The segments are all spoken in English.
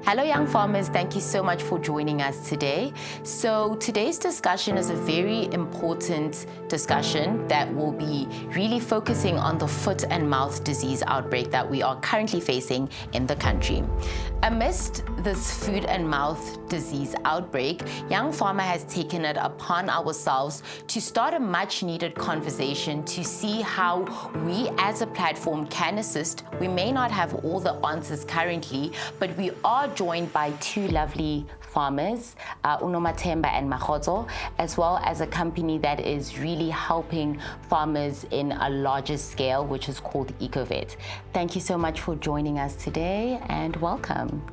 Hello, young farmers. Thank you so much for joining us today. So today's discussion is a very important discussion that will be really focusing on the foot and mouth disease outbreak that we are currently facing in the country. Amidst this foot and mouth disease outbreak, Young Farmer has taken it upon ourselves to start a much needed conversation to see how we as a platform can assist. We may not have all the answers currently, but we are joined by two lovely farmers, Nomathemba and Makgotso, as well as a company that is really helping farmers in a larger scale, which is called Ecovet. Thank you so much for joining us today and welcome.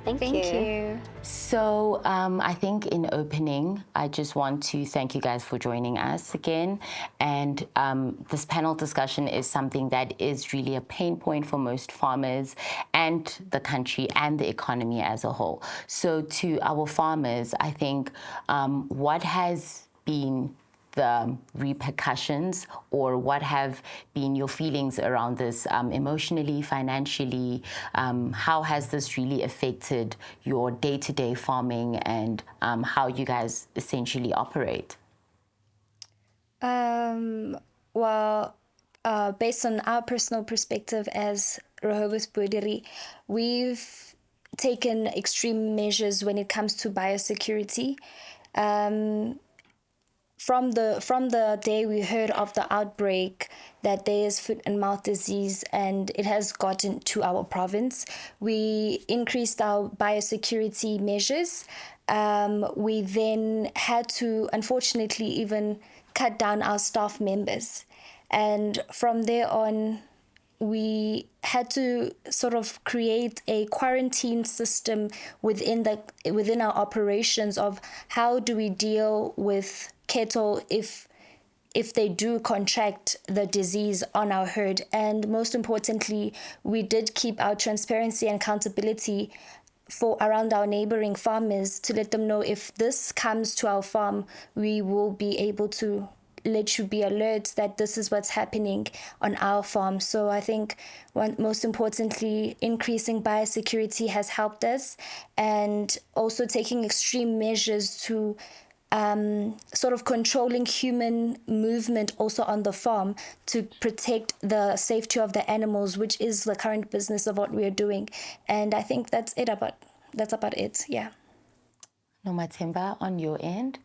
Thank you. So I think in opening, I just want to thank you guys for joining us again. And this panel discussion is something that is really a pain point for most farmers and the country and the economy as a whole. So to our farmers, I think what has been the repercussions, or what have been your feelings around this emotionally, financially? How has this really affected your day-to-day farming and how you guys essentially operate? Based on our personal perspective as Rehoboth Boerdery, we've taken extreme measures when it comes to biosecurity. From the day we heard of the outbreak that there is foot and mouth disease and it has gotten to our province, we increased our biosecurity measures. We then had to, unfortunately, even cut down our staff members. And from there on, we had to sort of create a quarantine system within our operations of how do we deal with cattle if they do contract the disease on our herd. And most importantly, we did keep our transparency and accountability for around our neighboring farmers to let them know if this comes to our farm, we will be able to let you be alert that this is what's happening on our farm. So I think most importantly, increasing biosecurity has helped us, and also taking extreme measures to sort of controlling human movement also on the farm to protect the safety of the animals, which is the current business of what we are doing. And I think that's about it. Yeah. Nomathemba, on your end?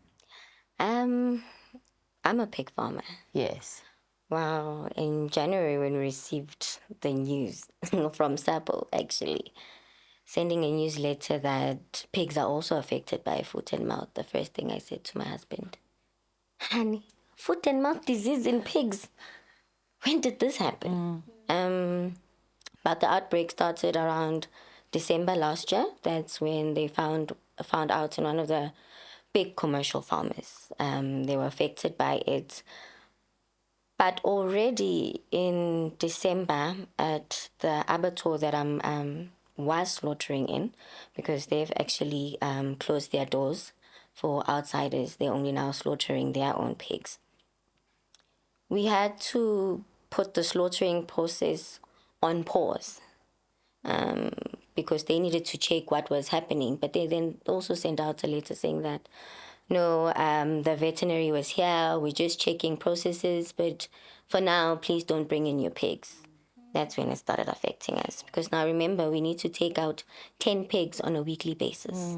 I'm a pig farmer. Yes. Wow. In January, when we received the news from SAPO, actually, sending a newsletter that pigs are also affected by foot and mouth, the first thing I said to my husband, honey, foot and mouth disease in pigs. When did this happen? But the outbreak started around December last year. That's when they found out in one of the big commercial farmers. They were affected by it. But already in December at the abattoir that I'm was slaughtering in, because they've actually closed their doors for outsiders. They're only now slaughtering their own pigs. We had to put the slaughtering process on pause because they needed to check what was happening. But they then also sent out a letter saying that, no, the veterinary was here, we're just checking processes, but for now, please don't bring in your pigs. That's when it started affecting us. Because now remember, we need to take out 10 pigs on a weekly basis.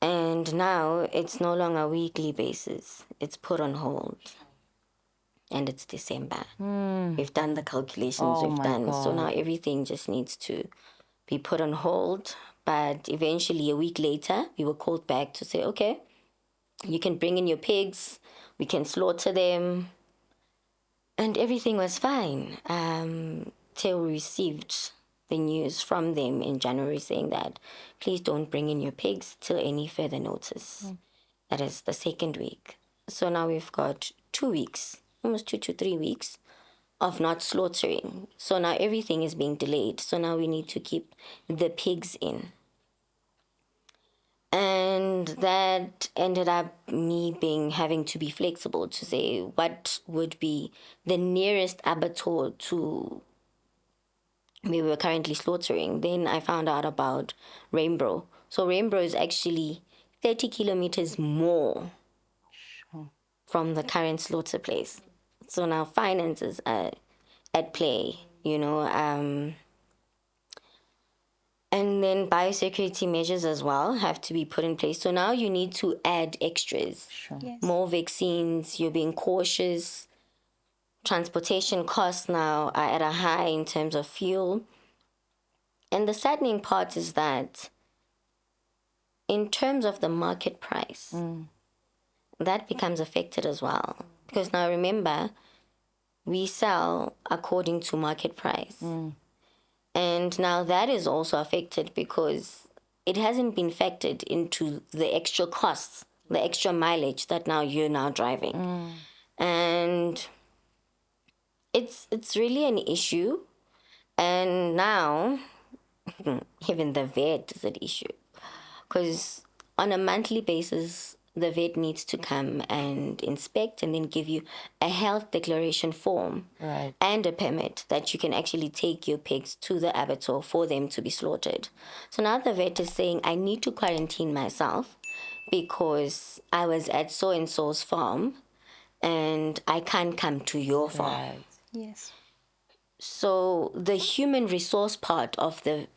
And now it's no longer a weekly basis. It's put on hold. And it's December. We've done the calculations God. So now everything just needs to be put on hold. But eventually, a week later, we were called back to say, okay, you can bring in your pigs. We can slaughter them. And everything was fine till we received the news from them in January saying that please don't bring in your pigs till any further notice. That is the second week. So now we've got 2 weeks, almost 2 to 3 weeks of not slaughtering. So now everything is being delayed. So now we need to keep the pigs in. And that ended up me having to be flexible to say what would be the nearest abattoir to we were currently slaughtering. Then I found out about Rainbow. So Rainbow is actually 30 kilometers more from the current slaughter place. So now finances are at play, you know, and then biosecurity measures as well have to be put in place. So now you need to add extras, Yes. more vaccines, you're being cautious. Transportation costs now are at a high in terms of fuel. And the saddening part is that in terms of the market price, that becomes affected as well. Because now remember, we sell according to market price. And now that is also affected because it hasn't been factored into the extra costs, the extra mileage that now you're now driving. And it's really an issue. And now, even the vet is an issue. Because on a monthly basis, the vet needs to come and inspect and then give you a health declaration form and a permit that you can actually take your pigs to the abattoir for them to be slaughtered. So now the vet is saying, I need to quarantine myself because I was at so-and-so's farm and I can't come to your farm. Yes. So the human resource part of the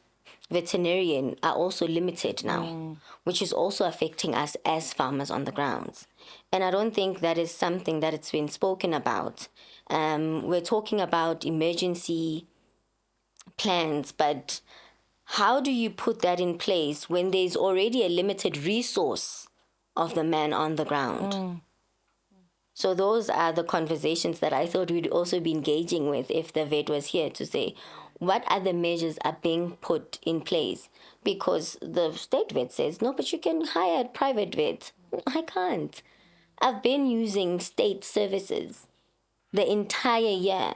veterinarian are also limited now, which is also affecting us as farmers on the grounds. And I don't think that is something that it's been spoken about. We're talking about emergency plans, but how do you put that in place when there's already a limited resource of the man on the ground? So those are the conversations that I thought we'd also be engaging with if the vet was here to say, what other measures are being put in place? Because the state vet says, no, but you can hire a private vet. I can't. I've been using state services the entire year.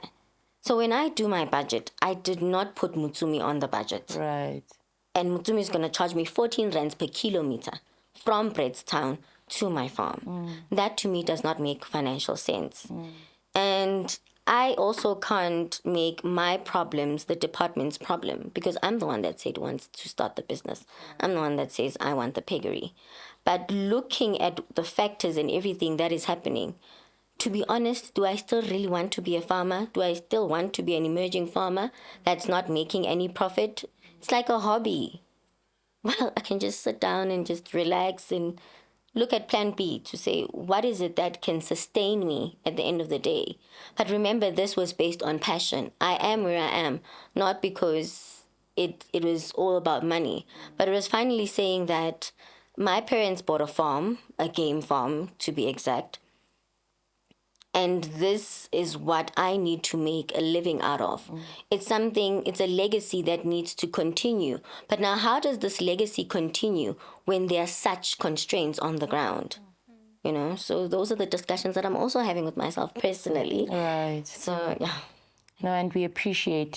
So when I do my budget, I did not put Mutsumi on the budget. Right. And Mutsumi is going to charge me 14 rands per kilometer from Brettstown to my farm. That to me does not make financial sense. And I also can't make my problems the department's problem because I'm the one that said wants to start the business. I'm the one that says I want the piggery. But looking at the factors and everything that is happening, to be honest, do I still really want to be a farmer? Do I still want to be an emerging farmer that's not making any profit? It's like a hobby. Well, I can just sit down and just relax and look at plan B to say, what is it that can sustain me at the end of the day? But remember, this was based on passion. I am where I am, not because it was all about money, but it was finally saying that my parents bought a farm, a game farm to be exact, and this is what I need to make a living out of. It's a legacy that needs to continue. But now how does this legacy continue when there are such constraints on the ground? You know, so those are the discussions that I'm also having with myself personally. Right. So, yeah. No, and we appreciate,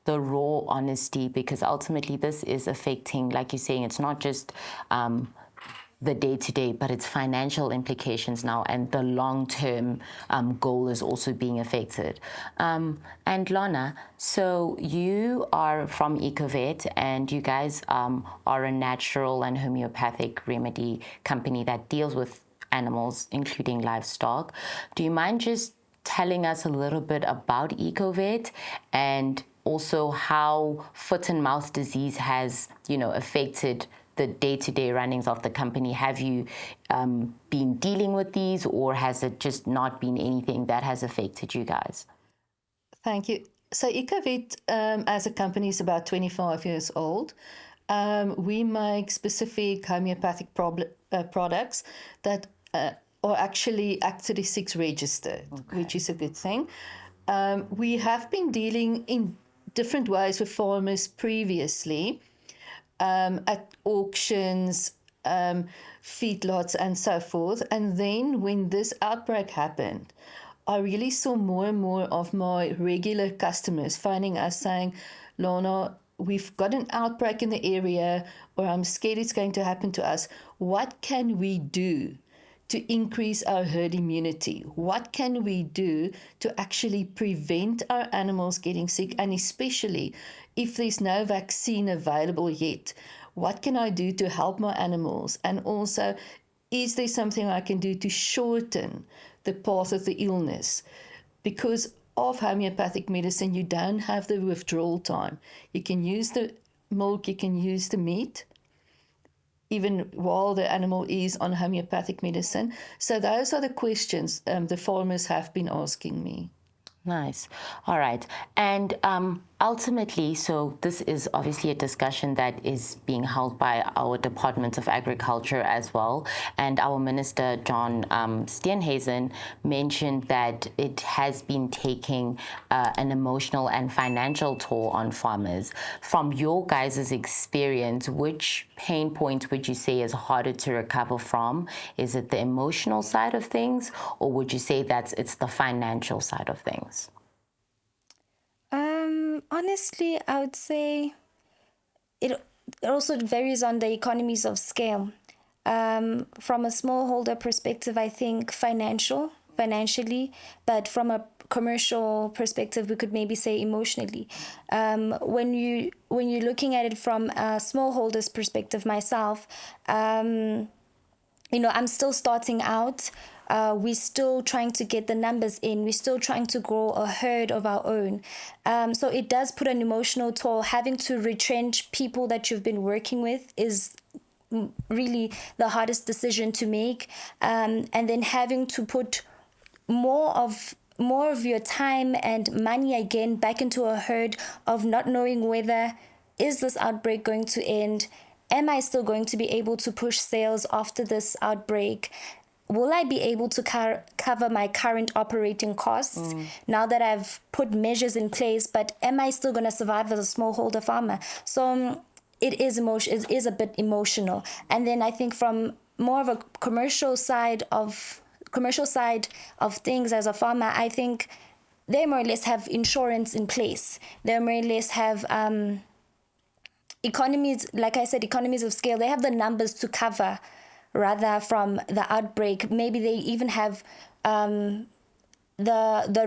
the raw honesty because ultimately this is affecting, like you're saying, it's not just the day-to-day, but its financial implications now and the long-term goal is also being affected. And Lana, so you are from Ecovet and you guys are a natural and homeopathic remedy company that deals with animals, including livestock. Do you mind just telling us a little bit about Ecovet and also how foot and mouth disease has, affected the day-to-day runnings of the company? Have you been dealing with these or has it just not been anything that has affected you guys? Thank you. So Ecovet as a company is about 25 years old. We make specific homeopathic products that are actually Act 36 registered, which is a good thing. We have been dealing in different ways with farmers previously, at auctions, feedlots, and so forth. And then when this outbreak happened, I really saw more and more of my regular customers phoning us saying, Lana, we've got an outbreak in the area, or I'm scared it's going to happen to us. What can we do to increase our herd immunity? What can we do to actually prevent our animals getting sick? And especially if there's no vaccine available yet, what can I do to help my animals? And also, is there something I can do to shorten the path of the illness? Because of homeopathic medicine, you don't have the withdrawal time. You can use the milk, you can use the meat, even while the animal is on homeopathic medicine. So those are the questions the farmers have been asking me. Nice. All right. And ultimately, so this is obviously a discussion that is being held by our Department of Agriculture as well. And our Minister, John Steenhuisen, mentioned that it has been taking an emotional and financial toll on farmers. From your guys' experience, which pain point would you say is harder to recover from? Is it the emotional side of things, or would you say that it's the financial side of things? Honestly, I would say it also varies on the economies of scale. From a smallholder perspective, I think financially, but from a commercial perspective, we could maybe say emotionally. When you're looking at it from a smallholder's perspective, myself, I'm still starting out. We're still trying to get the numbers in. We're still trying to grow a herd of our own. So it does put an emotional toll. Having to retrench people that you've been working with is really the hardest decision to make. And then having to put more of your time and money again back into a herd of not knowing whether is this outbreak going to end? Am I still going to be able to push sales after this outbreak? Will I be able to cover my current operating costs now that I've put measures in place? But am I still going to survive as a smallholder farmer? So it is a bit emotional. And then I think from more of a commercial side of things as a farmer, I think they more or less have insurance in place. They more or less have economies of scale. They have the numbers to cover rather from the outbreak. Maybe they even have the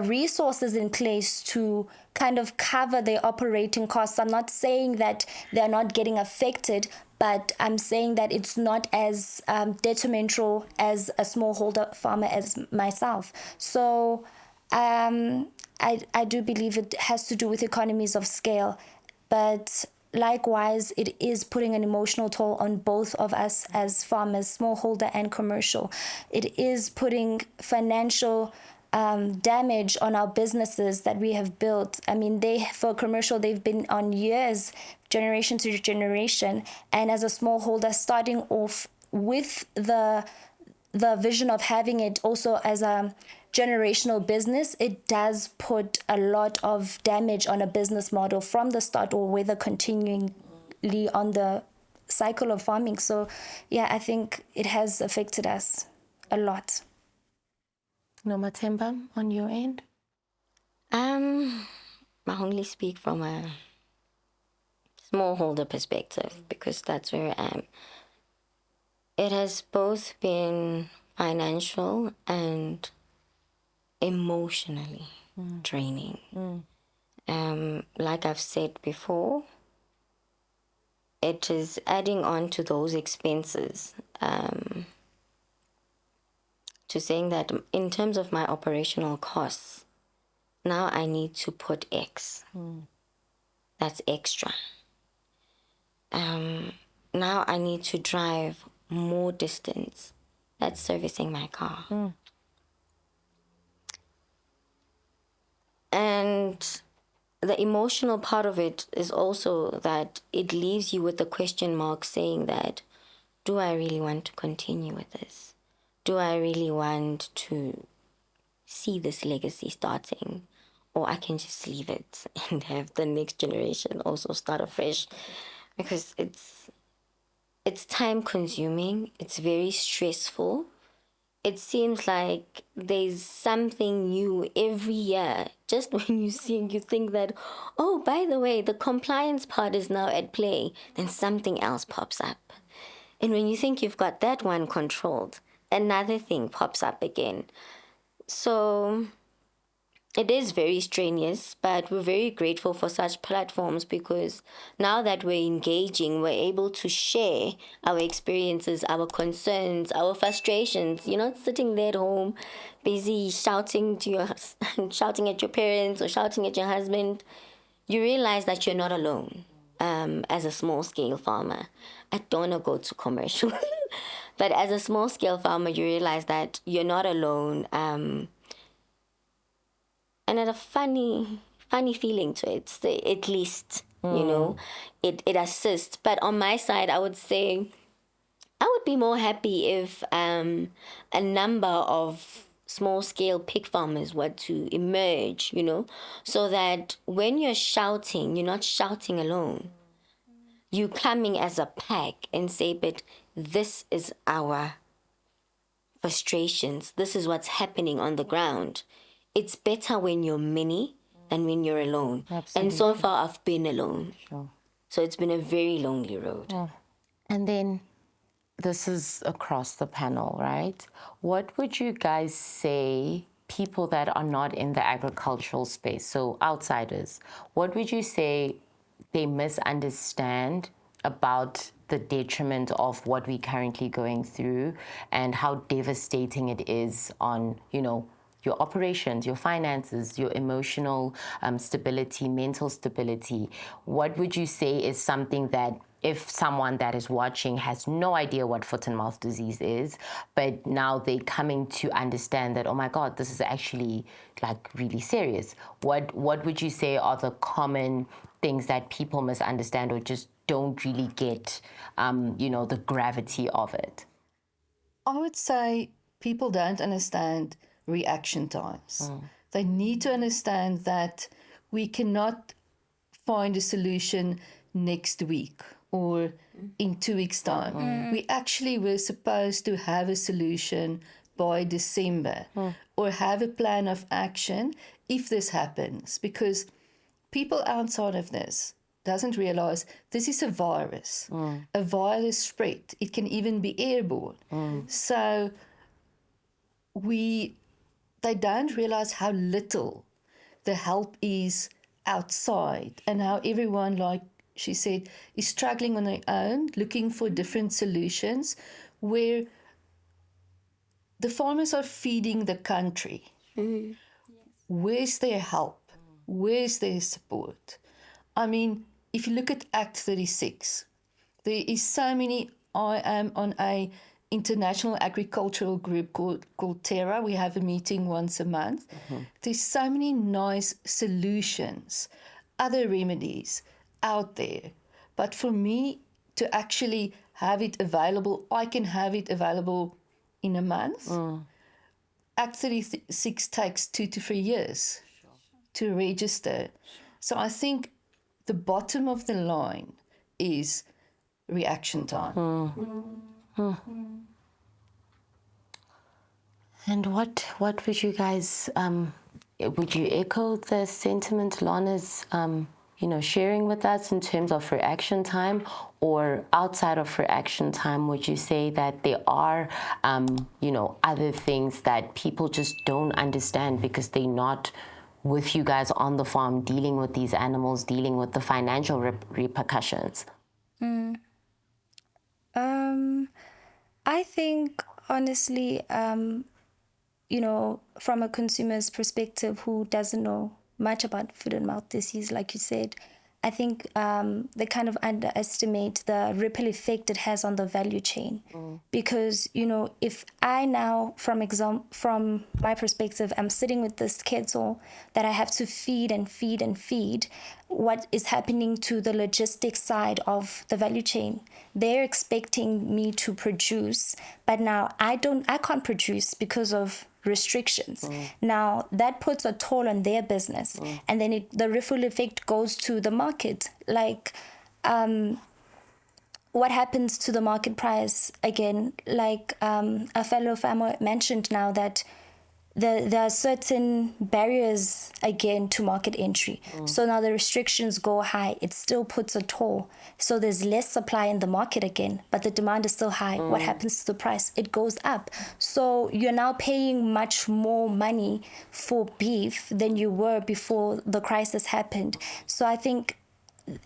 resources in place to kind of cover their operating costs. I'm not saying that they're not getting affected, but I'm saying that it's not as detrimental as a smallholder farmer as myself. So I do believe it has to do with economies of scale, but likewise, it is putting an emotional toll on both of us as farmers, smallholder and commercial. It is putting financial damage on our businesses that we have built. I mean, for commercial, they've been on years, generation to generation. And as a smallholder, starting off with the vision of having it also as a generational business, it does put a lot of damage on a business model from the start, or whether continually on the cycle of farming. So yeah, I think it has affected us a lot. Nomathemba, on your end? I only speak from a smallholder perspective because that's where I am. It has both been financial and emotionally draining. Like I've said before, it is adding on to those expenses, to saying that in terms of my operational costs, now I need to put X. That's extra. Now I need to drive more distance. That's servicing my car. And the emotional part of it is also that it leaves you with the question mark saying that, do I really want to continue with this? Do I really want to see this legacy starting? Or I can just leave it and have the next generation also start afresh? Because it's time consuming, it's very stressful. It seems like there's something new every year. Just when you think that, oh, by the way, the compliance part is now at play, then something else pops up. And when you think you've got that one controlled, another thing pops up again. So it is very strenuous, but we're very grateful for such platforms because now that we're engaging, we're able to share our experiences, our concerns, our frustrations. You're not sitting there at home, busy shouting to your, shouting at your parents or shouting at your husband. You realize that you're not alone. As a small scale farmer, I don't want to go to commercial, but as a small scale farmer, you realize that you're not alone. And had a funny feeling to it. So at least, it assists. But on my side, I would say I would be more happy if a number of small scale pig farmers were to emerge, so that when you're shouting, you're not shouting alone. You coming as a pack and say, but this is our frustrations. This is what's happening on the ground. It's better when you're many than when you're alone. Absolutely. And so far, I've been alone. Sure. So it's been a very lonely road. Yeah. And then this is across the panel, right? What would you guys say, people that are not in the agricultural space, so outsiders, what would you say they misunderstand about the detriment of what we're currently going through and how devastating it is on, your operations, your finances, your emotional stability, mental stability? What would you say is something that if someone that is watching has no idea what foot and mouth disease is, but now they're coming to understand that, oh my God, this is actually like really serious. What would you say are the common things that people misunderstand or just don't really get, the gravity of it? I would say people don't understand reaction times. They need to understand that we cannot find a solution next week or in 2 weeks' time. We actually were supposed to have a solution by December or have a plan of action if this happens, because people outside of this doesn't realize this is a virus. A virus spread. It can even be airborne. So they don't realize how little the help is outside and how everyone, like she said, is struggling on their own, looking for different solutions, where the farmers are feeding the country. Where's their help? Where's their support? I mean, if you look at Act 36, there is so many. I am on a international agricultural group called Terra. We have a meeting once a month. There's so many nice solutions, other remedies out there. But for me to actually have it available, I can have it available in a month. Act 36 takes 2 to 3 years to register. So I think the bottom of the line is reaction time. And what would you guys, would you echo the sentiment Lana's, sharing with us in terms of reaction time, or outside of reaction time, would you say that there are, other things that people just don't understand because they're not with you guys on the farm, dealing with these animals, dealing with the financial repercussions? I think, honestly, from a consumer's perspective who doesn't know much about foot and mouth disease, like you said, I think they kind of underestimate the ripple effect it has on the value chain. Because, if I now, from my perspective, I'm sitting with this kennel that I have to feed and feed and feed, what is happening to the logistics side of the value chain? They're expecting me to produce, but now I can't produce because of restrictions. Now that puts a toll on their business, and then the ripple effect goes to the market. Like, what happens to the market price again? Like a fellow farmer mentioned now that there are certain barriers again to market entry. So now the restrictions go high, it still puts a toll. So there's less supply in the market again, but the demand is still high. What happens to the price? It goes up. So you're now paying much more money for beef than you were before the crisis happened. So I think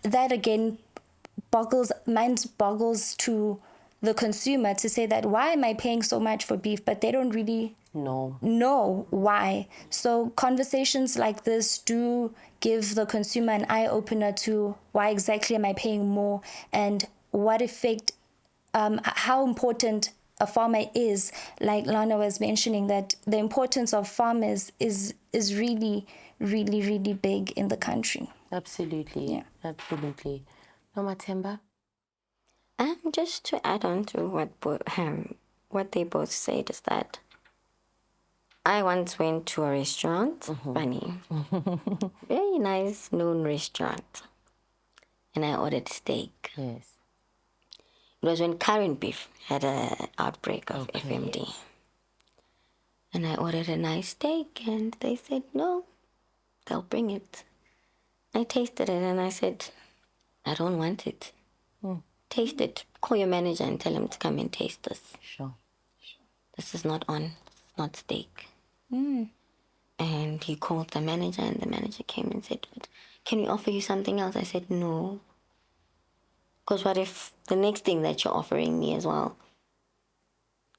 that again mind boggles to the consumer to say that, why am I paying so much for beef? But they don't really know why. So conversations like this do give the consumer an eye-opener to why exactly am I paying more, and what effect, how important a farmer is. Like Lana was mentioning, that the importance of farmers is really, really, really big in the country. Absolutely. Yeah. Absolutely. Nomathemba? Just to add on to what they both said is that I once went to a restaurant, funny, very nice, known restaurant, and I ordered steak. Yes. It was when current beef had an outbreak of Okay. FMD. And I ordered a nice steak, and they said, no, they'll bring it. I tasted it, and I said, I don't want it. Taste it. Call your manager and tell him to come and taste this. Sure. This is not not steak. And he called the manager, and the manager came and said, can we offer you something else? I said, no. Because what if the next thing that you're offering me as well,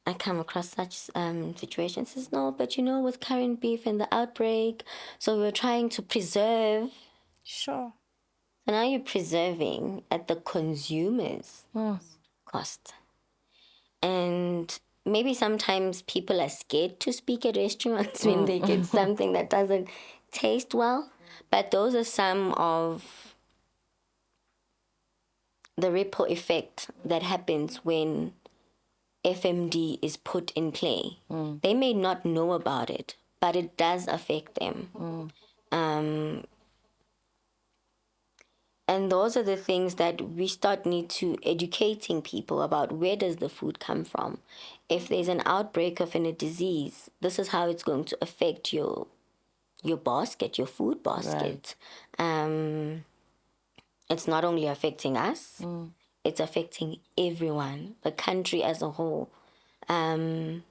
I come across such situations? Says, no, but with current beef and the outbreak, so we were trying to preserve. Sure. So now you're preserving at the consumer's cost. And maybe sometimes people are scared to speak at restaurants when they get something that doesn't taste well. But those are some of the ripple effect that happens when FMD is put in play. They may not know about it, but it does affect them. And those are the things that we need to educating people about. Where does the food come from? If there's an outbreak of a disease, this is how it's going to affect your basket, your food basket. Right. It's not only affecting us, it's affecting everyone, the country as a whole. And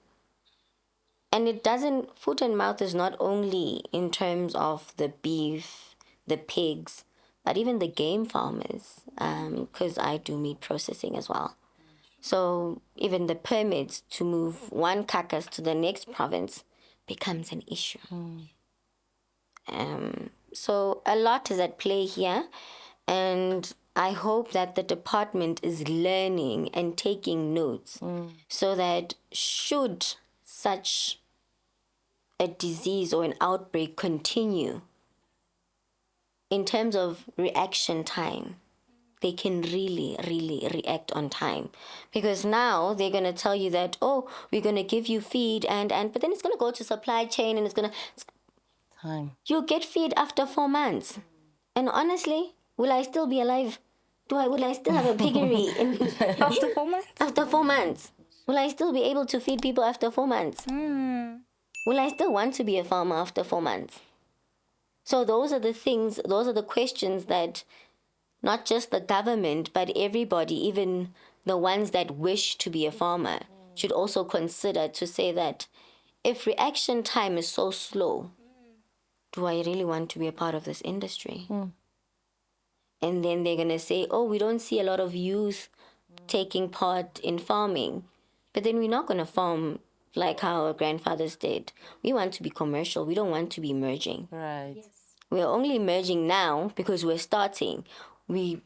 foot and mouth is not only in terms of the beef, the pigs, but even the game farmers, because I do meat processing as well. So even the permits to move one carcass to the next province becomes an issue. So a lot is at play here, and I hope that the department is learning and taking notes so that should such a disease or an outbreak continue, in terms of reaction time, they can really, really react on time. Because now they're going to tell you that, we're going to give you feed, but then it's going to go to supply chain, and Time. You'll get feed after 4 months. And honestly, will I still be alive? Will I still have a piggery? After 4 months? After 4 months. Will I still be able to feed people after 4 months? Will I still want to be a farmer after 4 months? So those are the things, those are the questions that not just the government, but everybody, even the ones that wish to be a farmer, should also consider, to say that if reaction time is so slow, do I really want to be a part of this industry? And then they're going to say, we don't see a lot of youth taking part in farming. But then we're not going to farm like how our grandfathers did. We want to be commercial. We don't want to be merging. Right. Yes. We're only merging now because we're starting. We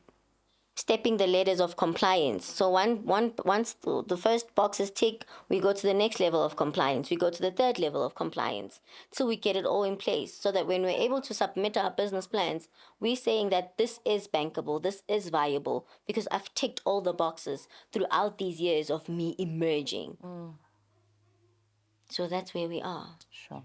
stepping the ladders of compliance. So once the first box is ticked, we go to the next level of compliance. We go to the third level of compliance. So we get it all in place so that when we're able to submit our business plans, we're saying that this is bankable, this is viable, because I've ticked all the boxes throughout these years of me emerging. So that's where we are. Sure.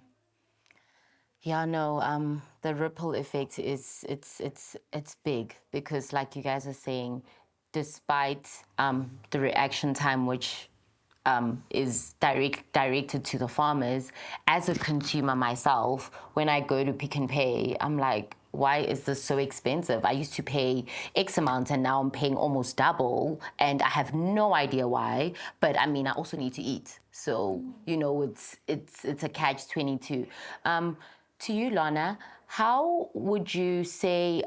Yeah, no, the ripple effect is it's big, because like you guys are saying, despite the reaction time, which is directed to the farmers. As a consumer myself, when I go to Pick and Pay, I'm like, why is this so expensive? I used to pay X amount and now I'm paying almost double, and I have no idea why. But I mean, I also need to eat, so you know, it's a catch-22. To you, Lana, how would you say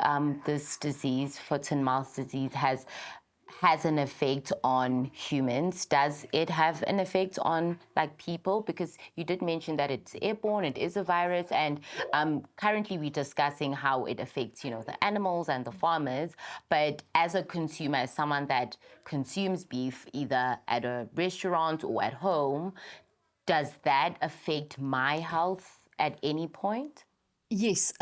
this disease, foot and mouth disease, has an effect on humans? Does it have an effect on like people? Because you did mention that it's airborne, it is a virus, and currently we're discussing how it affects, you know, the animals and the farmers. But as a consumer, as someone that consumes beef either at a restaurant or at home, does that affect my health at any point? Yes,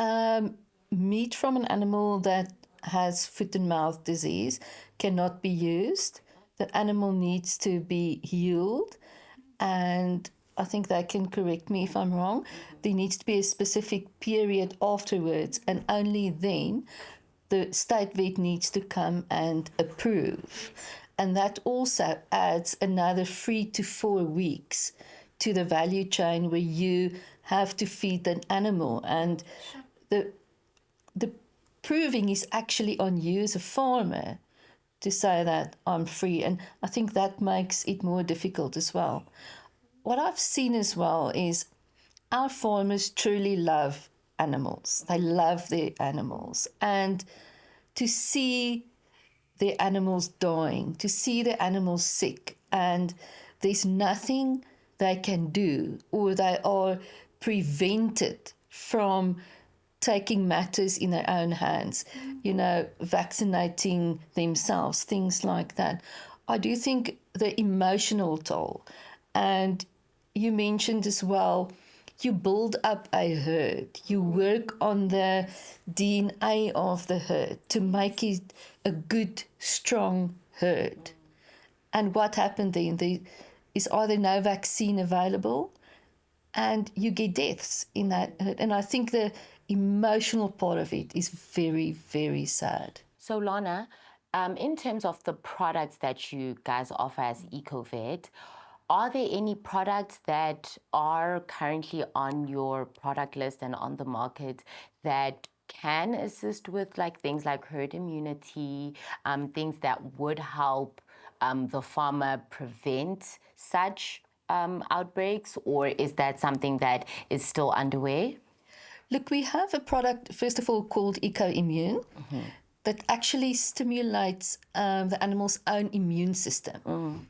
meat from an animal that has foot and mouth disease cannot be used. The animal needs to be healed, and I think they can correct me if I'm wrong. There needs to be a specific period afterwards, and only then the state vet needs to come and approve. And that also adds another 3 to 4 weeks to the value chain where you have to feed an animal. And the proving is actually on you as a farmer to say that I'm free. And I think that makes it more difficult as well. What I've seen as well is our farmers truly love animals. They love their animals. And to see their animals dying, to see the animals sick, and there's nothing they can do, or they are prevented from taking matters in their own hands, you know, vaccinating themselves, things like that. I do think the emotional toll, and you mentioned as well, you build up a herd, you work on the DNA of the herd to make it a good, strong herd. And what happened then? There is either no vaccine available, and you get deaths in that herd. And I think the emotional part of it is very, very sad. So Lana, in terms of the products that you guys offer as Ecovet, are there any products that are currently on your product list and on the market that can assist with like things like herd immunity, things that would help the farmer prevent such outbreaks, or is that something that is still underway? Look, we have a product, first of all, called EcoImmune, that actually stimulates the animal's own immune system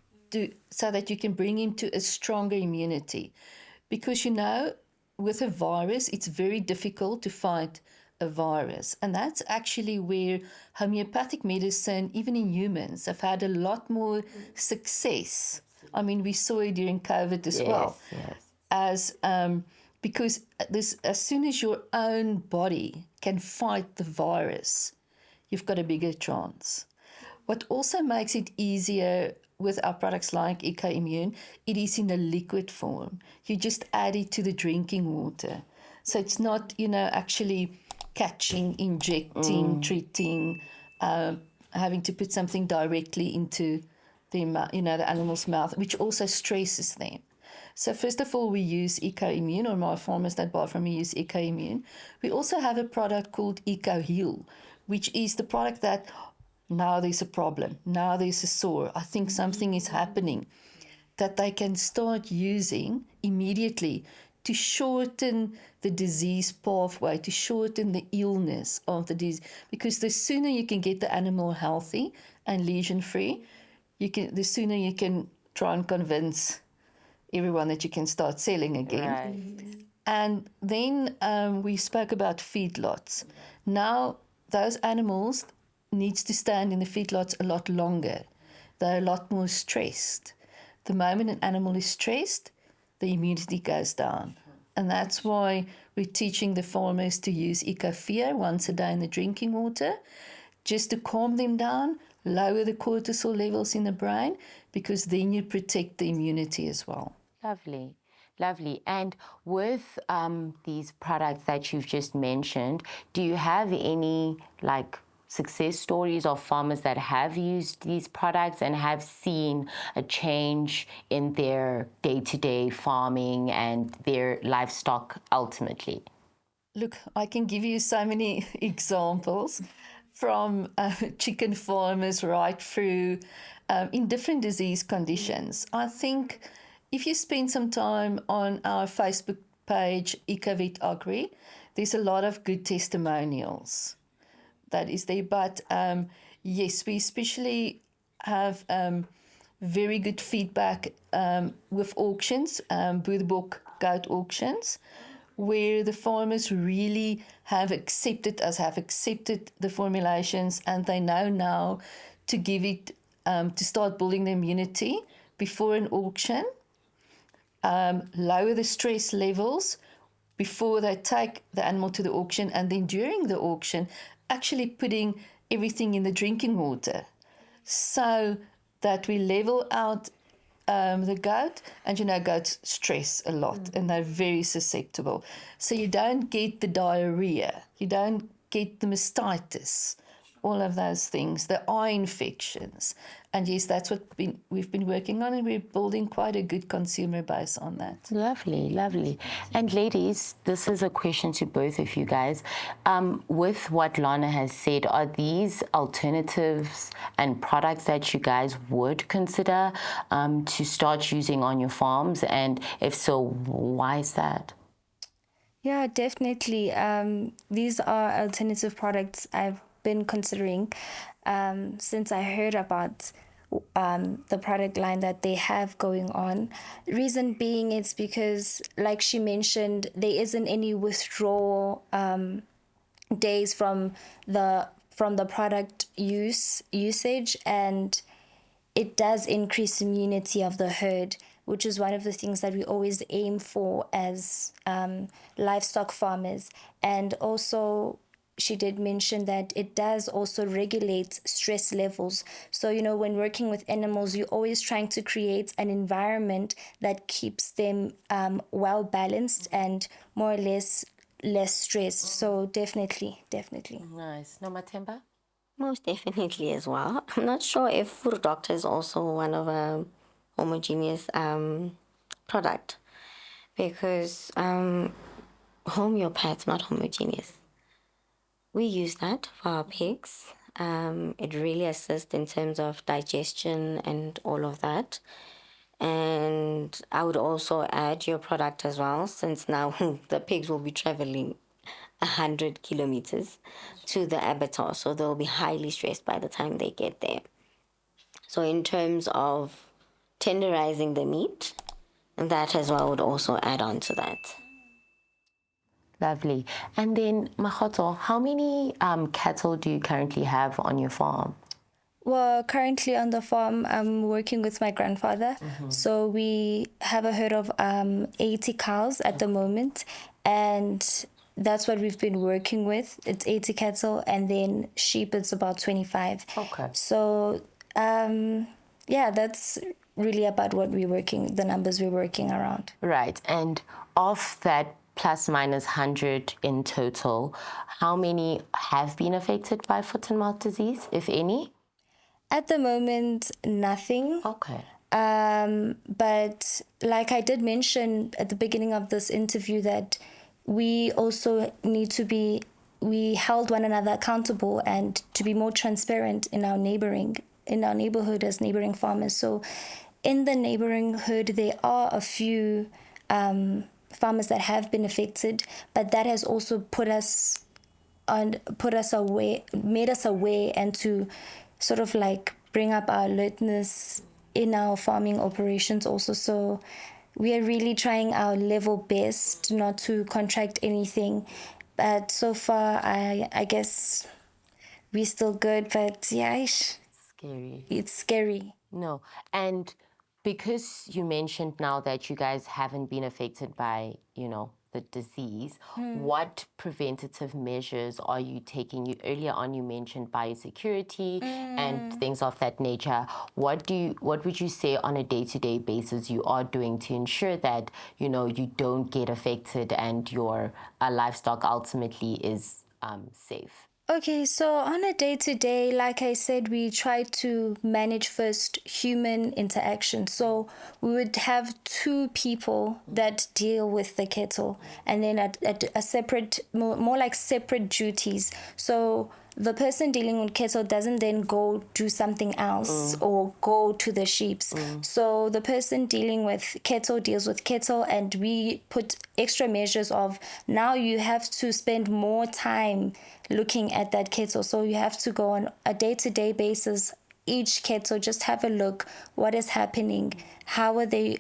so that you can bring him to a stronger immunity. Because, you know, with a virus, it's very difficult to fight a virus. And that's actually where homeopathic medicine, even in humans, have had a lot more success. I mean, we saw it during COVID as well. Yes. Because as soon as your own body can fight the virus, you've got a bigger chance. What also makes it easier with our products like EcoImmune, it is in a liquid form. You just add it to the drinking water. So it's not, you know, actually catching, injecting, treating, having to put something directly into the animal's mouth, which also stresses them. So first of all, we use EcoImmune, or my farmers that buy from me use EcoImmune. We also have a product called EcoHeal, which is the product that now there's a problem, now there's a sore, I think something is happening, that they can start using immediately to shorten the disease pathway, to shorten the illness of the disease. Because the sooner you can get the animal healthy and lesion-free, the sooner you can try and convince everyone that you can start selling again. Right. And then we spoke about feedlots. Now those animals needs to stand in the feedlots a lot longer. They're a lot more stressed. The moment an animal is stressed, the immunity goes down. And that's why we're teaching the farmers to use Ecofear once a day in the drinking water, just to calm them down, lower the cortisol levels in the brain, because then you protect the immunity as well. Lovely. Lovely. And with these products that you've just mentioned, do you have any like success stories of farmers that have used these products and have seen a change in their day-to-day farming and their livestock ultimately? Look, I can give you so many examples from chicken farmers right through in different disease conditions. I think if you spend some time on our Facebook page, Ecovet Agri, there's a lot of good testimonials that is there. But yes, we especially have very good feedback with auctions, Boerbok goat auctions, where the farmers really have accepted the formulations, and they know now to give it, to start building the immunity before an auction, lower the stress levels before they take the animal to the auction, and then during the auction, actually putting everything in the drinking water so that we level out the goat. And goats stress a lot and they're very susceptible. So you don't get the diarrhea, you don't get the mastitis, all of those things, the eye infections. And yes, that's what we've been working on, and we're building quite a good consumer base on that. Lovely, lovely. And ladies, this is a question to both of you guys. With what Lana has said, are these alternatives and products that you guys would consider to start using on your farms? And if so, why is that? Yeah, definitely. These are alternative products I've been considering since I heard about the product line that they have going on. Reason being, it's because, like she mentioned, there isn't any withdrawal days from the product usage, and it does increase immunity of the herd, which is one of the things that we always aim for as livestock farmers. And also, she did mention that it does also regulate stress levels. So, when working with animals, you're always trying to create an environment that keeps them well balanced and more or less stressed. So definitely. Nice. Nomathemba? Most definitely as well. I'm not sure if food doctor is also one of a homogeneous product, because homeopath's not homogeneous. We use that for our pigs. It really assists in terms of digestion and all of that. And I would also add your product as well, since now the pigs will be traveling 100 kilometers to the abattoir, so they'll be highly stressed by the time they get there. So in terms of tenderizing the meat, that as well would also add on to that. Lovely. And then, Makgotso, how many cattle do you currently have on your farm? Well, currently on the farm, I'm working with my grandfather. So we have a herd of 80 cows at the moment, and that's what we've been working with. It's 80 cattle, and then sheep, it's about 25. Okay. So, yeah, that's really about the numbers we're working around. Right. And of that plus minus 100 in total, how many have been affected by foot and mouth disease, if any? At the moment, nothing. Okay. But like I did mention at the beginning of this interview, that we also need to we held one another accountable and to be more transparent in our neighborhood as neighboring farmers. So in the neighborhood, there are a few farmers that have been affected, but that has also made us aware, and to sort of like bring up our alertness in our farming operations also. So we are really trying our level best not to contract anything. But so far, I guess we're still good. But yeah, Scary. it's scary. No. And because you mentioned now that you guys haven't been affected by, the disease, what preventative measures are you taking? Earlier on you mentioned biosecurity and things of that nature. What would you say on a day-to-day basis you are doing to ensure that, you don't get affected and your livestock ultimately is safe? Okay, so on a day-to-day, like I said, we try to manage first human interaction. So we would have two people that deal with the cattle, and then at a separate, more like separate duties. So the person dealing with cattle doesn't then go do something else or go to the sheeps. So the person dealing with cattle deals with cattle, and we put extra measures of now you have to spend more time looking at that cattle. So you have to go on a day-to-day basis, each cattle, just have a look, what is happening, how are they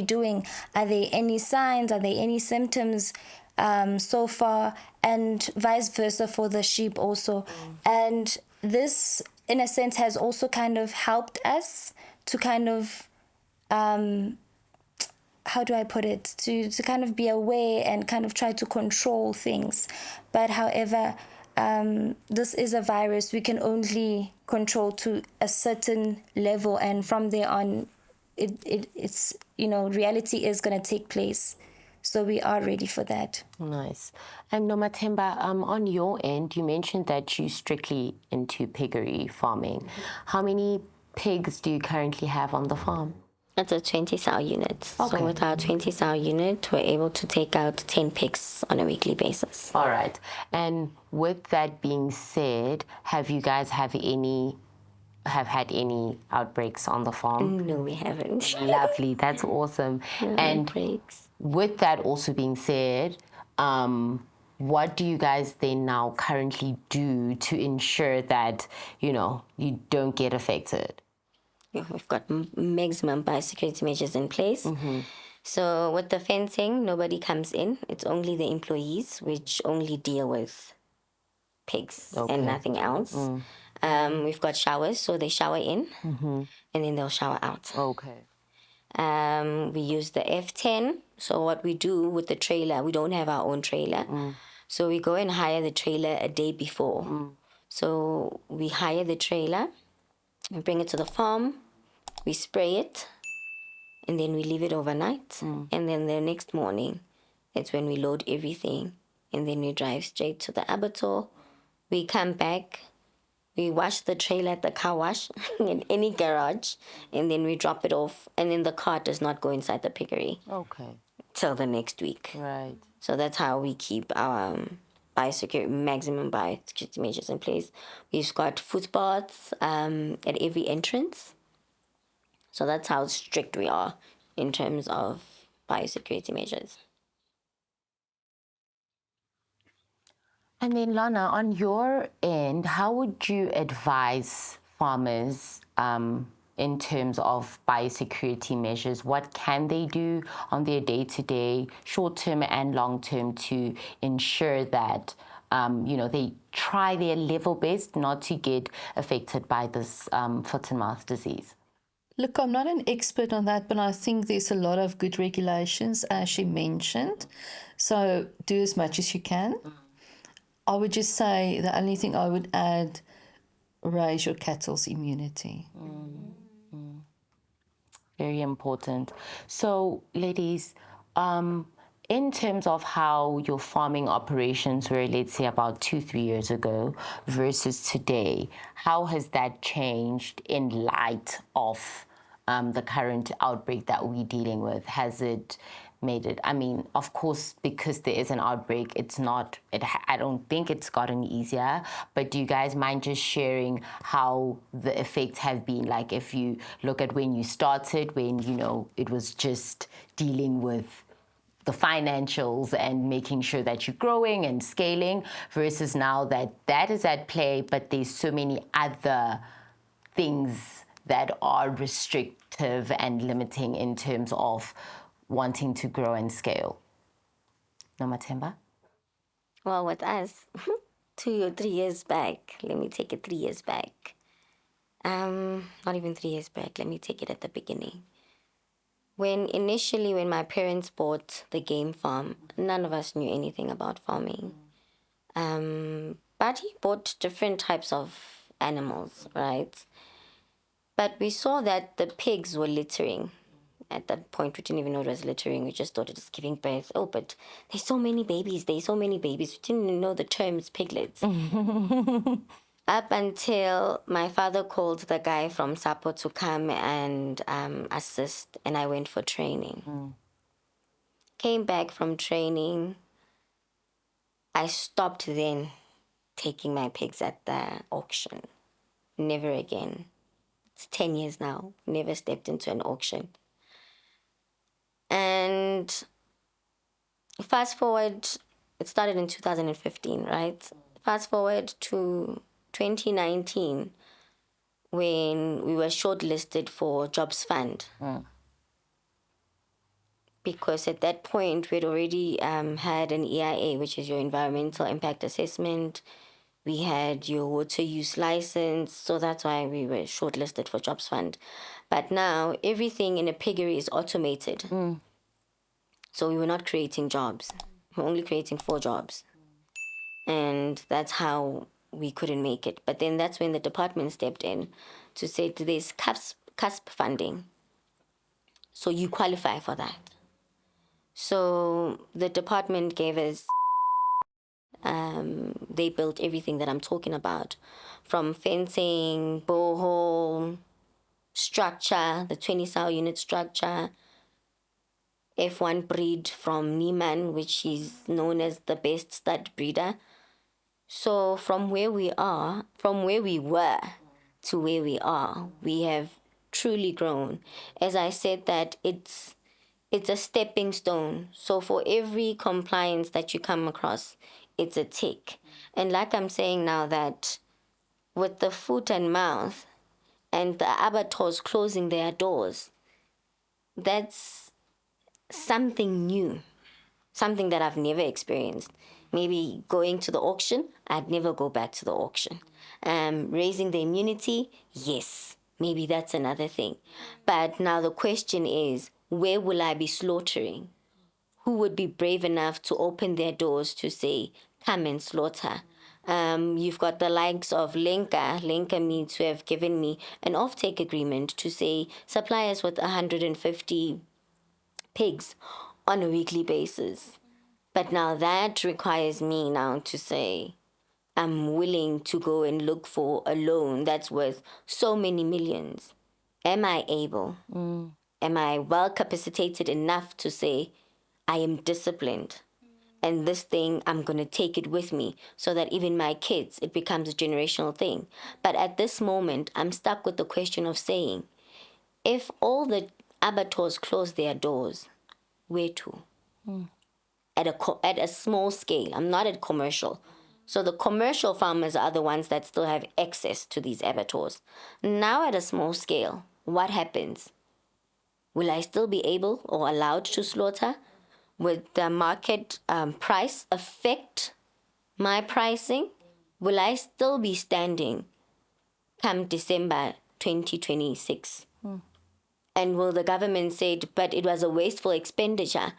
doing, are there any signs, are there any symptoms so far, and vice versa for the sheep also. And this in a sense has also kind of helped us to kind of how do I put it, to kind of be aware and kind of try to control things. But however, this is a virus we can only control to a certain level, and from there on, it's, you know, reality is going to take place. So we are ready for that. Nice. And Nomathemba, on your end, you mentioned that you're strictly into piggery farming. How many pigs do you currently have on the farm? It's a 20 sow unit. Okay. So with our 20 sow unit, we're able to take out 10 pigs on a weekly basis. All right. And with that being said, have you guys had any outbreaks on the farm? No, we haven't. Lovely. That's awesome. No And outbreaks. with that also being said, what do you guys then now currently do to ensure that, you know, you don't get affected? Yeah, we've got maximum biosecurity measures in place. So with the fencing, nobody comes in. It's only the employees, which only deal with pigs and nothing else. We've got showers, so they shower in and then they'll shower out. Okay. We use the F10. So what we do with the trailer, we don't have our own trailer. So we go and hire the trailer a day before. So we hire the trailer, we bring it to the farm, we spray it, and then we leave it overnight. And then the next morning, it's when we load everything. And then we drive straight to the abattoir. We come back, we wash the trailer at the car wash in any garage, and then we drop it off. And then the cart does not go inside the piggery Okay. till the next week. Right. So that's how we keep our maximum biosecurity measures in place. We've got footbaths at every entrance. So that's how strict we are in terms of biosecurity measures. And then Lana, on your end, how would you advise farmers in terms of biosecurity measures? What can they do on their day-to-day, short-term and long-term, to ensure that you know, they try their level best not to get affected by this foot and mouth disease? Look, I'm not an expert on that, but I think there's a lot of good regulations, as she mentioned. So do as much as you can. I would just say the only thing I would add, raise your cattle's immunity. Very important. So, ladies, in terms of how your farming operations were, let's say, about 2-3 years ago versus today, how has that changed in light of the current outbreak that we're dealing with? Has it made it, I mean, of course, because there is an outbreak, I don't think it's gotten easier, but do you guys mind just sharing how the effects have been? Like, if you look at when you started, when, you know, it was just dealing with the financials and making sure that you're growing and scaling, versus now that is at play, but there's so many other things that are restrictive and limiting in terms of wanting to grow and scale. Nomathemba? Well, with us, 2 or 3 years back, let me take it 3 years back. Not even 3 years back, let me take it at the beginning. When my parents bought the game farm, none of us knew anything about farming. But he bought different types of animals, right? But we saw that the pigs were littering. At that point, we didn't even know it was littering. We just thought it was giving birth. Oh, but there's so many babies. There's so many babies. We didn't even know the terms piglets. Up until my father called the guy from SAPO to come and assist, and I went for training. Came back from training. I stopped then taking my pigs at the auction. Never again. It's 10 years now. Never stepped into an auction. And fast forward, it started in 2015, right? Fast forward to 2019 when we were shortlisted for Jobs Fund. Because at that point, we'd already had an EIA, which is your environmental impact assessment. We had your water use license, so that's why we were shortlisted for Jobs Fund. But now, everything in a piggery is automated. So we were not creating jobs. We were only creating 4 jobs. And that's how we couldn't make it. But then that's when the department stepped in to say there's CUSP funding. So you qualify for that. So the department gave us, they built everything that I'm talking about, from fencing, borehole, structure, the 20-sow unit structure, F1 breed from Niemann, which is known as the best stud breeder. So from where we were to where we are, we have truly grown. As I said, that it's a stepping stone. So for every compliance that you come across, it's a tick. And like I'm saying now, that with the foot and mouth and the abattoirs closing their doors, that's something new, something that I've never experienced. Maybe going to the auction, I'd never go back to the auction. Raising the immunity, yes, maybe that's another thing. But now the question is, where will I be slaughtering? Who would be brave enough to open their doors to say, come and slaughter? You've got the likes of Lenka Meats, who have given me an offtake agreement to say, supply us with 150 pigs on a weekly basis. But now that requires me now to say, I'm willing to go and look for a loan that's worth so many millions. Am I able? Am I well capacitated enough to say, I am disciplined? And this thing, I'm going to take it with me so that even my kids, it becomes a generational thing. But at this moment, I'm stuck with the question of saying, if all the abattoirs close their doors, where to? At a small scale. I'm not at commercial. So the commercial farmers are the ones that still have access to these abattoirs. Now at a small scale, what happens? Will I still be able or allowed to slaughter? Would the market price affect my pricing? Will I still be standing come December 2026? And will the government say, but it was a wasteful expenditure,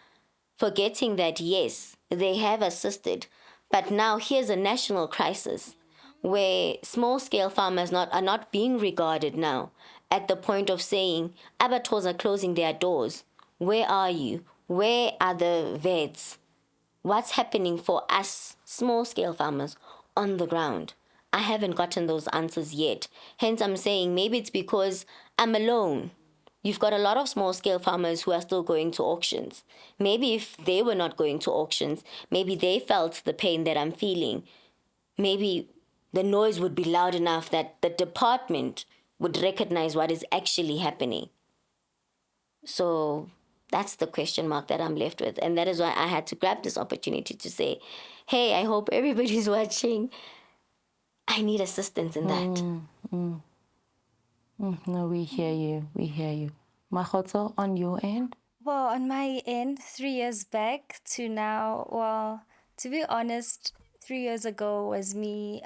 forgetting that, yes, they have assisted, but now here's a national crisis where small-scale farmers are not being regarded now at the point of saying, abattoirs are closing their doors. Where are you? Where are the vets? What's happening for us small-scale farmers on the ground? I haven't gotten those answers yet. Hence, I'm saying maybe it's because I'm alone. You've got a lot of small-scale farmers who are still going to auctions. Maybe if they were not going to auctions, maybe they felt the pain that I'm feeling. Maybe the noise would be loud enough that the department would recognize what is actually happening. So that's the question mark that I'm left with. And that is why I had to grab this opportunity to say, hey, I hope everybody's watching. I need assistance in that. No, we hear you. We hear you. Makgotso, on your end? Well, on my end, 3 years back to now, well, to be honest, 3 years ago was me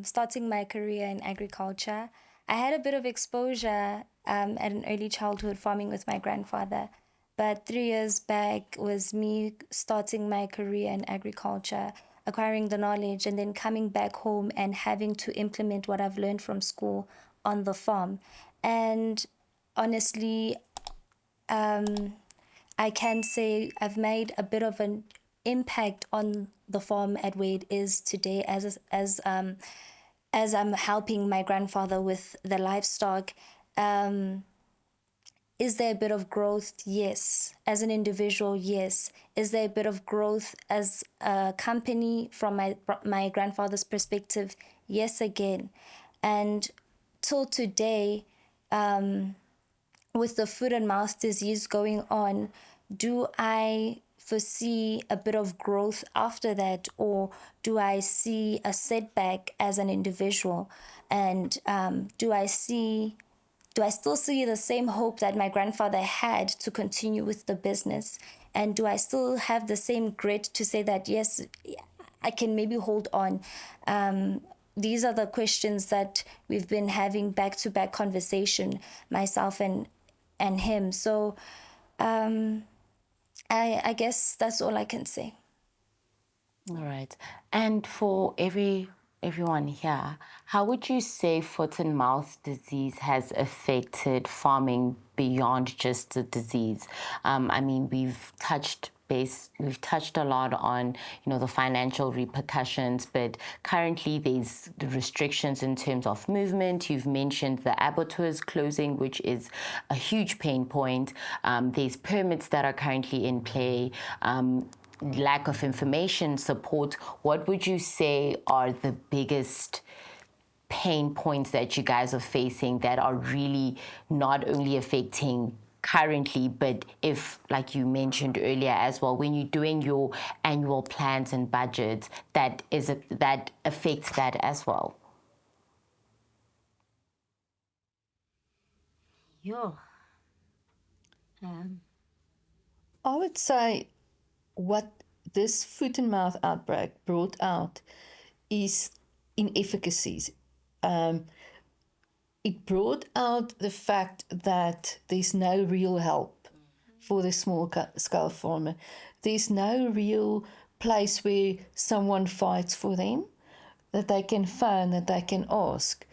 starting my career in agriculture. I had a bit of exposure at an early childhood farming with my grandfather. But 3 years back was me starting my career in agriculture, acquiring the knowledge, and then coming back home and having to implement what I've learned from school on the farm. And honestly, I can say I've made a bit of an impact on the farm at where it is today as I'm helping my grandfather with the livestock. Is there a bit of growth? Yes. As an individual, yes. Is there a bit of growth as a company from my grandfather's perspective? Yes, again. And till today, with the foot and mouth disease going on, do I foresee a bit of growth after that, or do I see a setback as an individual? And do I still see the same hope that my grandfather had to continue with the business? And do I still have the same grit to say that, yes, I can maybe hold on? These are the questions that we've been having back-to-back conversation, myself and him. So I guess that's all I can say. All right. And for everyone here, how would you say foot and mouth disease has affected farming beyond just the disease? I mean, we've touched a lot on, the financial repercussions, but currently there's the restrictions in terms of movement. You've mentioned the abattoirs closing, which is a huge pain point. There's permits that are currently in play. Lack of information support. What would you say are the biggest pain points that you guys are facing that are really not only affecting currently, but if, like you mentioned earlier as well, when you're doing your annual plans and budgets, that affects that as well? Yeah. I would say what this foot and mouth outbreak brought out is inefficacies. It brought out the fact that there's no real help for the small scale farmer. There's no real place where someone fights for them, that they can phone, that they can ask,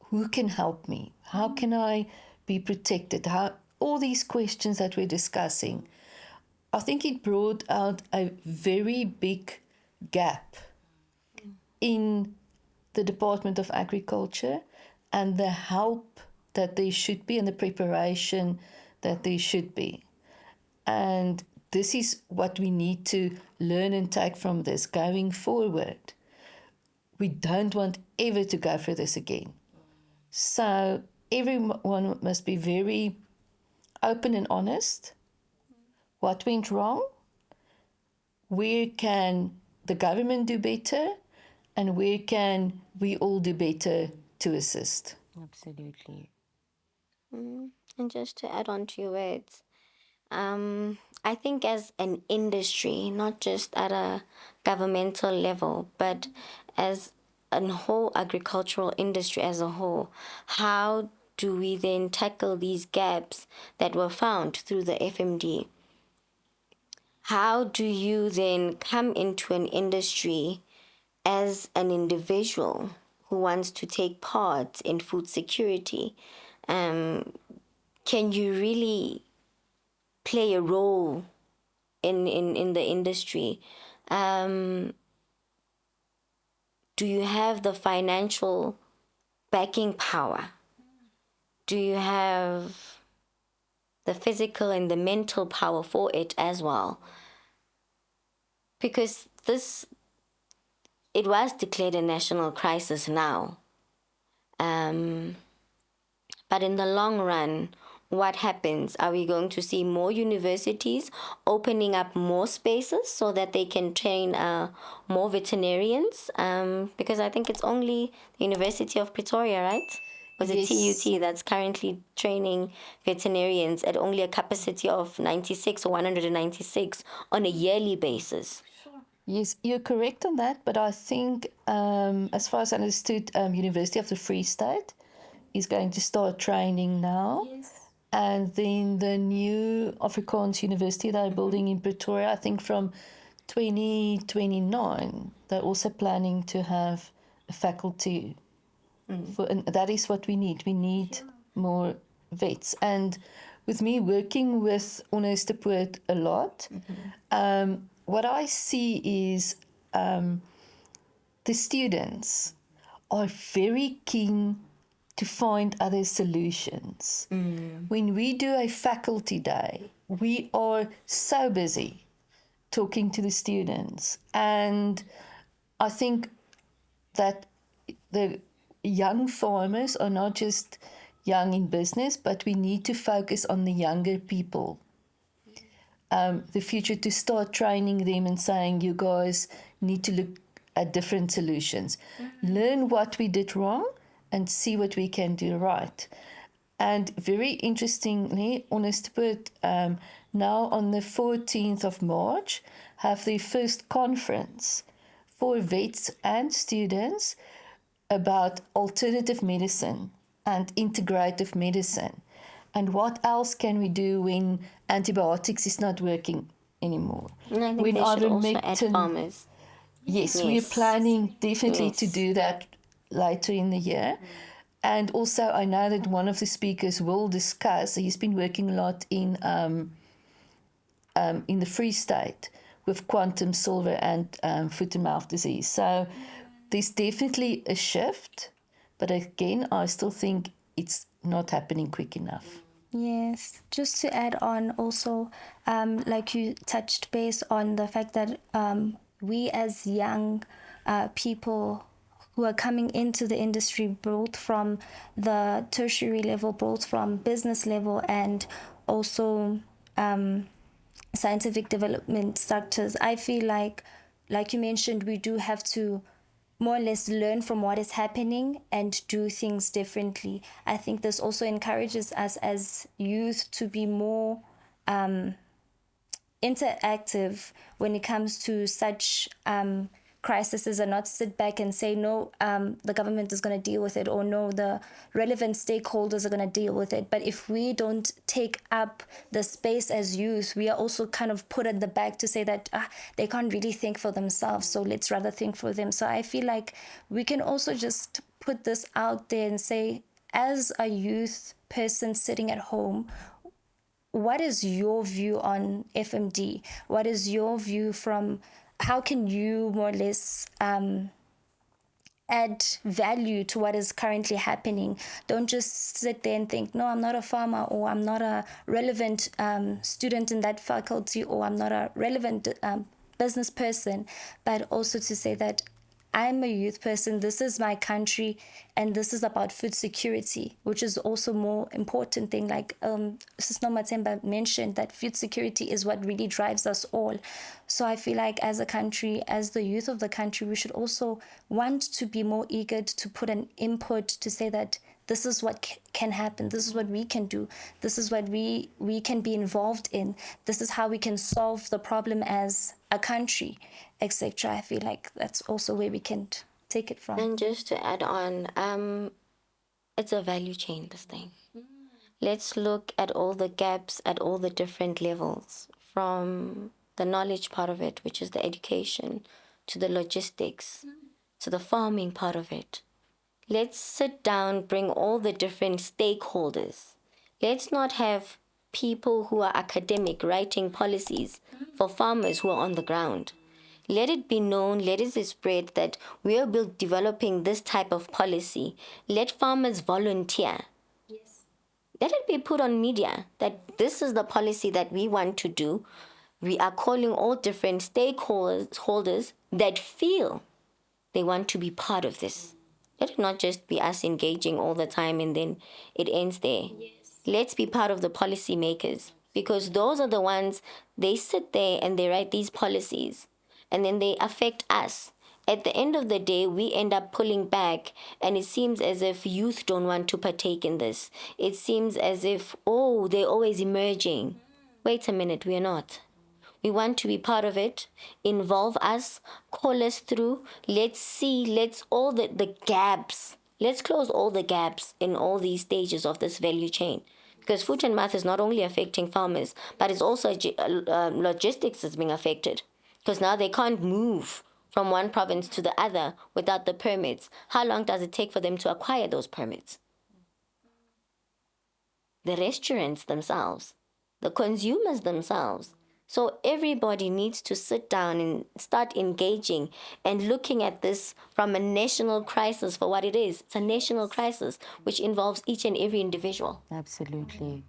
who can help me? How can I be protected? All these questions that we're discussing. I think it brought out a very big gap in the Department of Agriculture and the help that there should be and the preparation that there should be. And this is what we need to learn and take from this going forward. We don't want ever to go through this again. So everyone must be very open and honest. What went wrong? Where can the government do better? And where can we all do better to assist? Absolutely. And just to add on to your words, I think as an industry, not just at a governmental level, but as a whole agricultural industry as a whole, how do we then tackle these gaps that were found through the FMD? How do you then come into an industry as an individual who wants to take part in food security? Can you really play a role in the industry? Do you have the financial backing power? Do you have the physical and the mental power for it as well? Because it was declared a national crisis now. But in the long run, what happens? Are we going to see more universities opening up more spaces so that they can train more veterinarians? Because I think it's only the University of Pretoria, right? Was it TUT that's currently training veterinarians at only a capacity of 96 or 196 on a yearly basis? Yes, you're correct on that, but I think, as far as I understood, University of the Free State is going to start training now. Yes. And then the new Afrikaans University they're building in Pretoria, I think from 2029, they're also planning to have a faculty. And that is what we need. We need more vets. And with me working with Onderstepoort a lot, what I see is the students are very keen to find other solutions. When we do a faculty day, we are so busy talking to the students. And I think that the young farmers are not just young in business, but we need to focus on the younger people. The future, to start training them and saying, you guys need to look at different solutions. Learn what we did wrong and see what we can do right. And very interestingly, Onderstepoort now on the 14th of March have their first conference for vets and students about alternative medicine and integrative medicine. And what else can we do when antibiotics is not working anymore? And I think when they should also add farmers. Yes, we're planning definitely to do that later in the year. And also, I know that one of the speakers will discuss, he's been working a lot in the Free State with quantum silver and foot and mouth disease. So there's definitely a shift, but again, I still think it's not happening quick enough. Yes, just to add on also, like you touched base on the fact that we as young people who are coming into the industry, both from the tertiary level, both from business level, and also scientific development structures, I feel like you mentioned, we do have to more or less learn from what is happening and do things differently. I think this also encourages us as youth to be more interactive when it comes to such crises, and not sit back and say, no, the government is going to deal with it, or no, the relevant stakeholders are going to deal with it. But if we don't take up the space as youth, we are also kind of put at the back to say that they can't really think for themselves, so let's rather think for them. So I feel like we can also just put this out there and say, as a youth person sitting at home, what is your view on FMD? What is your view from how can you more or less add value to what is currently happening? Don't just sit there and think, no, I'm not a farmer, or I'm not a relevant student in that faculty, or I'm not a relevant business person, but also to say that I'm a youth person, this is my country, and this is about food security, which is also more important thing. Like Sis Nomathemba mentioned, that food security is what really drives us all. So I feel like as a country, as the youth of the country, we should also want to be more eager to put an input to say that this is what can happen, this is what we can do, this is what we can be involved in, this is how we can solve the problem as a country, etc. I feel like that's also where we can take it from. And just to add on, it's a value chain, this thing. Let's look at all the gaps at all the different levels, from the knowledge part of it, which is the education, to the logistics, to the farming part of it. Let's sit down, bring all the different stakeholders. Let's not have people who are academic writing policies for farmers who are on the ground. Let it be known, let it be spread that we are developing this type of policy. Let farmers volunteer. Yes. Let it be put on media that this is the policy that we want to do. We are calling all different stakeholders that feel they want to be part of this. Let it not just be us engaging all the time and then it ends there. Yes. Let's be part of the policy makers, because those are the ones, they sit there and they write these policies and then they affect us. At the end of the day, we end up pulling back, and it seems as if youth don't want to partake in this. It seems as if, they're always emerging. Wait a minute, we are not. We want to be part of it. Involve us. Call us through. Let's see. Let's all the gaps. Let's close all the gaps in all these stages of this value chain. Because food and mouth is not only affecting farmers, but it's also logistics is being affected. Because now they can't move from one province to the other without the permits. How long does it take for them to acquire those permits? the restaurants themselves, the consumers themselves. So everybody needs to sit down and start engaging and looking at this from a national crisis for what it is. It's a national crisis which involves each and every individual. Absolutely.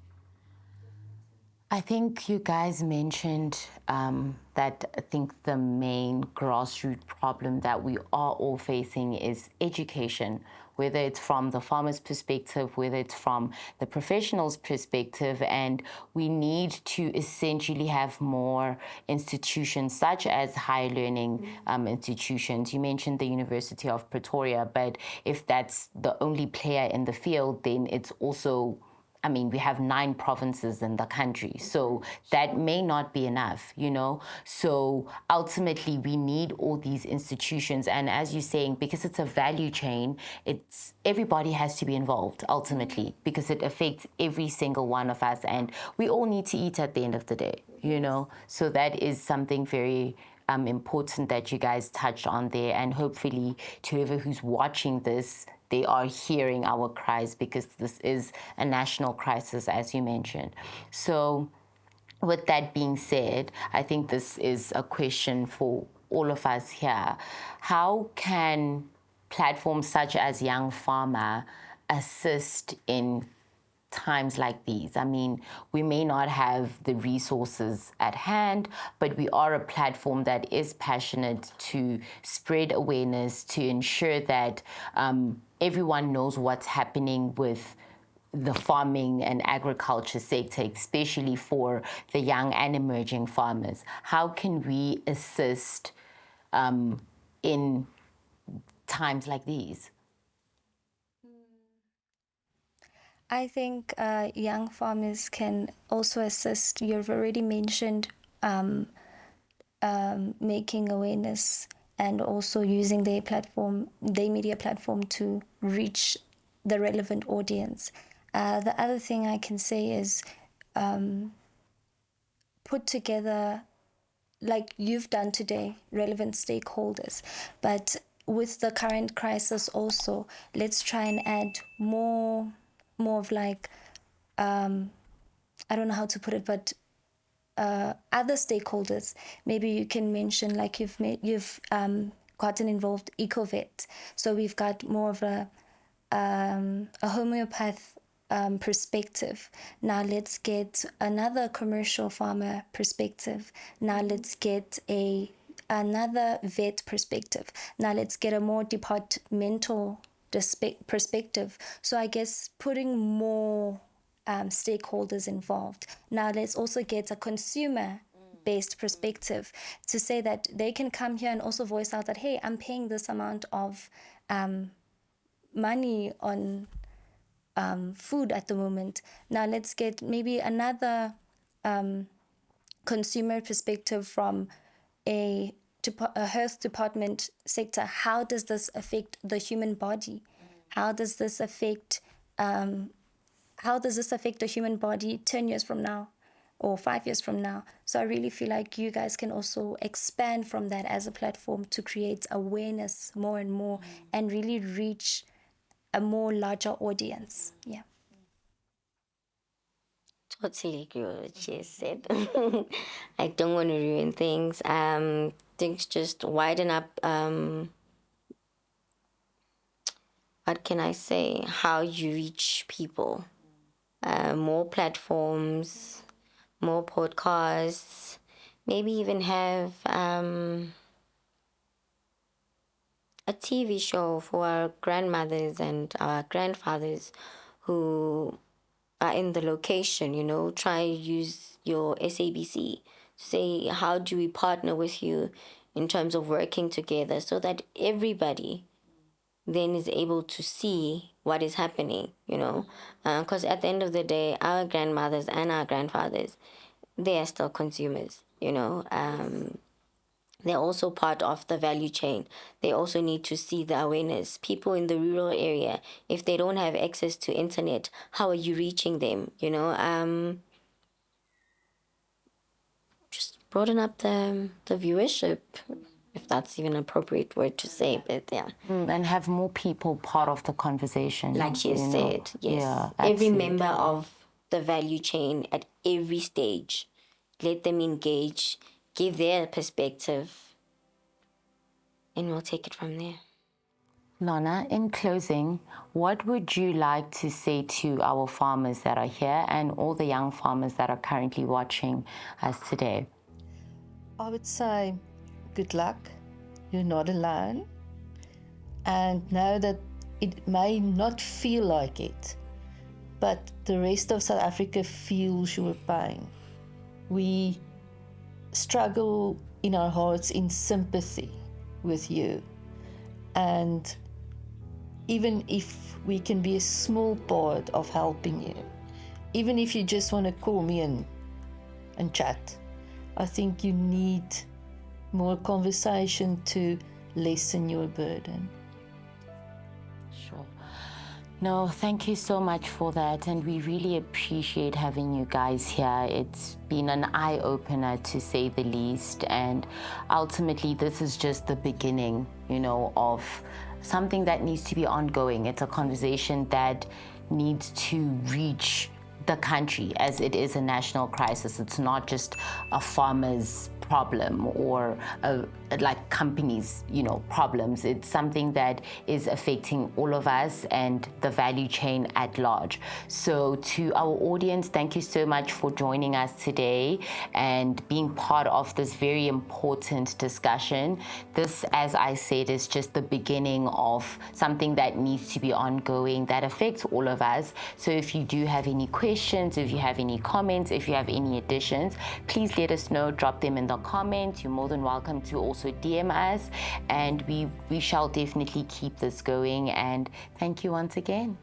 I think you guys mentioned that I think the main grassroots problem that we are all facing is education, whether it's from the farmer's perspective, whether it's from the professional's perspective, and we need to essentially have more institutions such as higher learning institutions. You mentioned the University of Pretoria, but if that's the only player in the field, then it's also, I mean, we have 9 provinces in the country, so that may not be enough, you know? So ultimately, we need all these institutions. And as you're saying, because it's a value chain, everybody has to be involved, ultimately, because it affects every single one of us, and we all need to eat at the end of the day, you know? So that is something very important that you guys touched on there, and hopefully, to whoever who's watching this, they are hearing our cries, because this is a national crisis, as you mentioned. So with that being said, I think this is a question for all of us here. How can platforms such as Young Farmer assist in times like these? I mean, we may not have the resources at hand, but we are a platform that is passionate to spread awareness, to ensure that everyone knows what's happening with the farming and agriculture sector, especially for the young and emerging farmers. How can we assist in times like these? I think young farmers can also assist. You've already mentioned making awareness and also using their platform, their media platform, to reach the relevant audience. The other thing I can say is put together, like you've done today, relevant stakeholders. But with the current crisis also, let's try and add more of like, I don't know how to put it, but other stakeholders. Maybe you can mention, like you've gotten involved, Ecovet. So we've got more of a homeopath perspective. Now let's get another commercial farmer perspective. Now let's get another vet perspective. Now let's get a more departmental perspective. So I guess putting more stakeholders involved. Now let's also get a consumer-based perspective to say that they can come here and also voice out that, hey, I'm paying this amount of money on food at the moment. Now let's get maybe another consumer perspective from a health department sector. How does this affect the human body? How does this affect the human body 10 years from now or 5 years from now? So I really feel like you guys can also expand from that as a platform to create awareness more and more and really reach a more larger audience. Yeah. Totally agree with what she said. I don't want to ruin things. Things just widen up, what can I say, how you reach people. More platforms, more podcasts, maybe even have a TV show for our grandmothers and our grandfathers who are in the location, you know. Try use your SABC to say, how do we partner with you in terms of working together, so that everybody then is able to see what is happening, you know. Because at the end of the day, our grandmothers and our grandfathers, they are still consumers, you know. They're also part of the value chain. They also need to see the awareness. People in the rural area, if they don't have access to internet, how are you reaching them? You know, just broaden up the viewership, if that's even an appropriate word to say. But yeah, And have more people part of the conversation. like she you know? said, yes, Yeah, every absolutely. member of the value chain at every stage. Let them engage, give their perspective, and we'll take it from there. Lana, in closing, what would you like to say to our farmers that are here and all the young farmers that are currently watching us today? I would say good luck. You're not alone. And know that it may not feel like it, but the rest of South Africa feels your pain. We struggle in our hearts in sympathy with you. And even if we can be a small part of helping you, even if you just want to call me and chat, I think you need more conversation to lessen your burden. Sure. No, thank you so much for that, and we really appreciate having you guys here. It's been an eye-opener, to say the least, and ultimately this is just the beginning, of something that needs to be ongoing. It's a conversation that needs to reach the country, as it is a national crisis. It's not just a farmer's problem or like companies, problems. It's something that is affecting all of us and the value chain at large. So to our audience, thank you so much for joining us today and being part of this very important discussion. This, as I said, is just the beginning of something that needs to be ongoing, that affects all of us. So if you do have any questions, if you have any comments, if you have any additions, please let us know, drop them in the comments. You're more than welcome to also DM us, and we shall definitely keep this going. And thank you once again.